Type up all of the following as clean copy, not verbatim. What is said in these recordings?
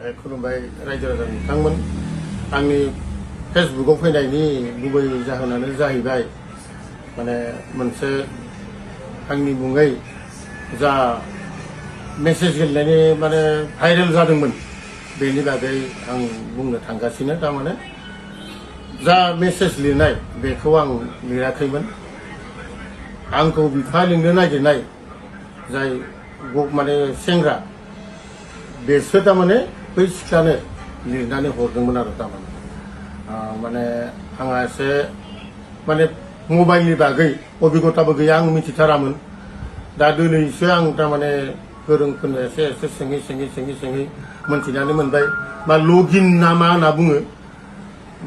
खुलुमबाय रायजो राजा नोंथांमोन। आंनि फेसबुकआव फैनायनि गुबै जाहोनानो जाहैबाय माने मोनसे आंनि मुङै जा मेसेज गेलेनायनि माने भाइरेल जादोंमोन बेनि बागै आं बुंनो थांगासिनो। थारमाने जा मेसेज लिरनाय बेखौ आं लिराखैमोन। आंखौ बिफा लिंनो नागिरनाय जाय माने सेंग्रा बेसो थारमाने बै सिख्लानो लिरनानै हरदोंमोन आरो थारमाने माने आंहा एसे माने मबाइलनि बागै अभिगताबो गैया, आं मिथिथारामोन। दा दिनैसो आं थारमाने गोरोंफोरनो एसे सोङै मोनथिनानै मोनबाय मा लगइन ना मा होनना बुङो।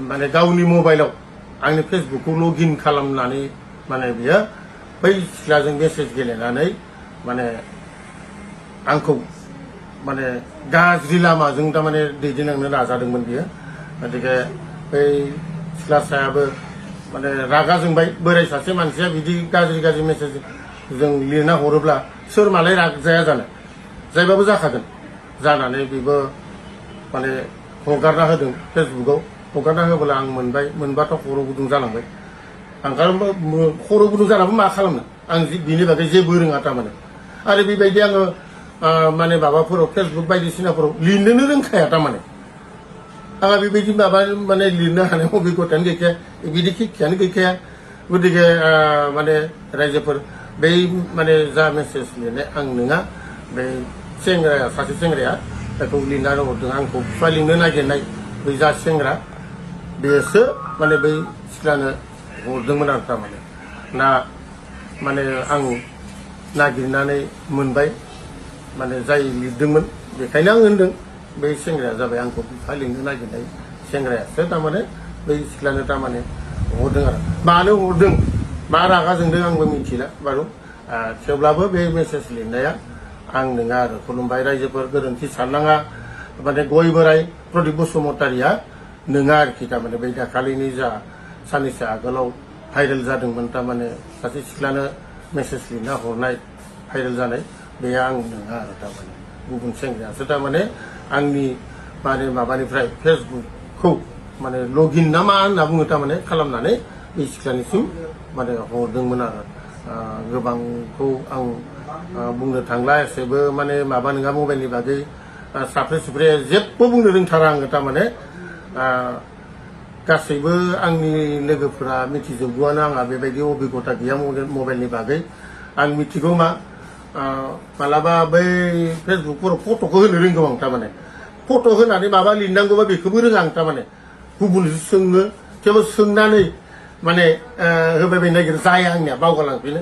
माने गावनि मबाइलाव आंनि फेसबुकखौ लगइन खालामनानै माने बियो बै सिख्लाजों मेसेज गेलेनानै माने आंखौ माने गाज्रि लामाजों थारमाने दैदेनलांनो नाजादोंमोन बियो। गतिके बै सिख्लासायाबो माने रागा जोंबाय, बोराय सासे मानसिया बिदि गाज्रि मेसेज जों लिरना हरोब्ला सोर मालाय रागाया जानो, जायबाबो जाखागोन। जानानै बेबो माने हगारना होदों फेसबुकआव। हगारना होब्ला आं मोनबाय, मोनबाथ' खर' गुदुं जालांबाय। आं खर' गुदुं जानाबो मा खालामनो, आं बिनि बागै जेबो रोङा थारमाने। आरो बेबायदि आङो माने माबाफोराव फेसबुक बायदिसिनाफोराव लिरनोनो रोंखाया थारमाने। आंहा बेबायदि माबा माने लिरनो हानाय अभिगतायानो गैखाया, बिदि खिक्षायानो गैखाया। गतिके माने रायजोफोर बै माने जा मेसेज लिरनाय आं नङा, बै सेंग्राया सासे सेंग्राया बेखौ लिरनानै हरदों। आंखौ बिफा लिंनो नागिरनाय बै जा सेंग्रा बेसो माने बै सिख्लानो हरदोंमोन आरो थारमाने। ना माने आं नागिरनानै मोनबाय, माने जाय लिरदोंमोन बेखायनो आं होनदों बै सेंग्राया जाबाय आंखौ बिफा लिंनो नागिरनाय सेंग्रायासो थारमाने बै सिख्लानो थारमाने हरदों आरो। मानो हरदों, मा रागा जोंदों आंबो मिथिला बारु। थेवब्लाबो बे मेसेज लिरनाया आं नङा आरो। खुलुमबाय रायजोफोर, गोरोन्थि साननाङा। माने गय बोराय प्रदीप बसुमतारिया नङा आरोखि। थारमाने बै दाखालिनि जा साननैसो आगोलाव भाइरेल जादोंमोन थारमाने सासे सिख्लानो मेसेज लिरना हरनाय भाइरेल जानाय, बे आं नङा आरो। थारमाने गुबुन सेंग्रायासो थारमाने आंनि माने माबानिफ्राय फेसबुकखौ माने लगइन ना मा होनना बुङो थारमाने खालामनानै बे सिख्लानिसिम माने हरदोंमोन आरो। गोबांखौ आं बुंनो थांला, एसेबो माने माबा नङा मबाइलनि बागै साफ्रे सुफ्रे जेबो बुंनो रोंथारा आङो। थारमाने गासैबो आंनि लोगोफोरा मिथिजोबगौआनो आंहा बेबायदि अभिगता गैया मबाइलनि बागै। आं मिथिगौ मा मालाबा बै फेसबुकफोराव फट'खौ होनो रोंगौ आं। थारमाने फट' होनानै माबा लिरनांगौबा बेखौबो रोङा आं। थारमाने गुबुनसो सोङो, थेवबो सोंनानै माने होबाय बायनो नागिरो, जाया आंनिया, बावगारलांफिनो।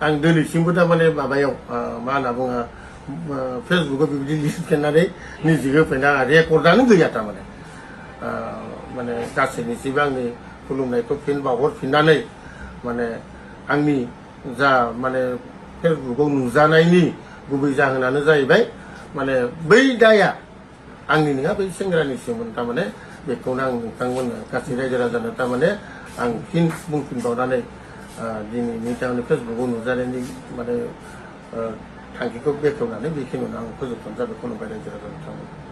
आं दिनैसिमबो थारमाने माबायाव मा होनना बुङो फेसबुकआव बेबायदि लिरफिननानै निजे होफैना रेकर्डआनो गैया। थारमाने माने गासैनिसिबो आंनि खुलुमनायखौ फिन बावहरफिननानै माने आंनि जा माने फेसबुकआव नुजानायनि गुबै जाहोनानो जाहैबाय माने बै दाया आंनि नङा, बै सेंग्रानिसोमोन। थारमाने बेखौनो आं नोंथांमोननो गासै रायजो राजानो थारमाने आं फिन बुंफिनबावनानै दिनैनि थारमाने फेसबुकआव नुजानायनि माने थांखिखौ बेखेवनानै बेखिनियावनो आं फोजोबथ'नाय जाबाय। खुलुमबाय रायजो राजा नोंथांमोन।